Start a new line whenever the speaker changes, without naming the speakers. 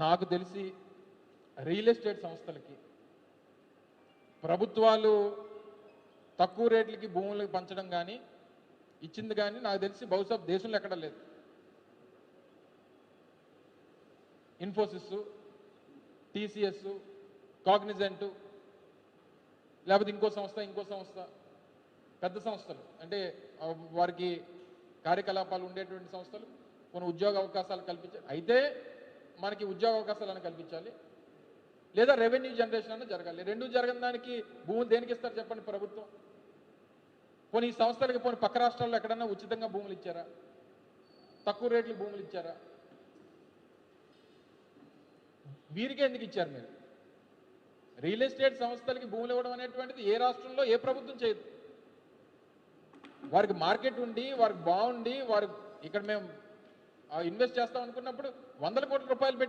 నాకు తెలిసి real estate సంస్థలకి ప్రభుత్వాలు తక్కువ రేట్లకి భూములకు పంచడం కానీ ఇచ్చింది కానీ నాకు తెలిసి బహుశా దేశంలో ఎక్కడ లేదు. ఇన్ఫోసిస్, టీసీఎస్, కాగ్నిజెంట్, లేకపోతే ఇంకో సంస్థ పెద్ద సంస్థలు అంటే వారికి కార్యకలాపాలు ఉండేటువంటి సంస్థలు కొన్ని ఉద్యోగ అవకాశాలు కల్పించాలి. అయితే మనకి ఉద్యోగ అవకాశాలను కల్పించాలి, లేదా రెవెన్యూ జనరేషన్ అన్న జరగాలి. రెండు జరగని దానికి భూములు దేనికి ఇస్తారు చెప్పండి ప్రభుత్వం? పోనీ ఈ సంస్థలకి పోనీ పక్క రాష్ట్రాల్లో ఎక్కడన్నా ఉచితంగా భూములు ఇచ్చారా? తక్కువ రేట్లు భూములు ఇచ్చారా? వీరికే ఎందుకు ఇచ్చారు మీరు? రియల్ ఎస్టేట్ సంస్థలకి భూములు ఇవ్వడం అనేటువంటిది ఏ రాష్ట్రంలో ఏ ప్రభుత్వం చేయదు. వారికి మార్కెట్ ఉండి వారికి బాగుండి వారు ఇక్కడ మేము ఇన్వెస్ట్ చేస్తాం అనుకున్నప్పుడు 100 కోట్ల రూపాయలు పెట్టి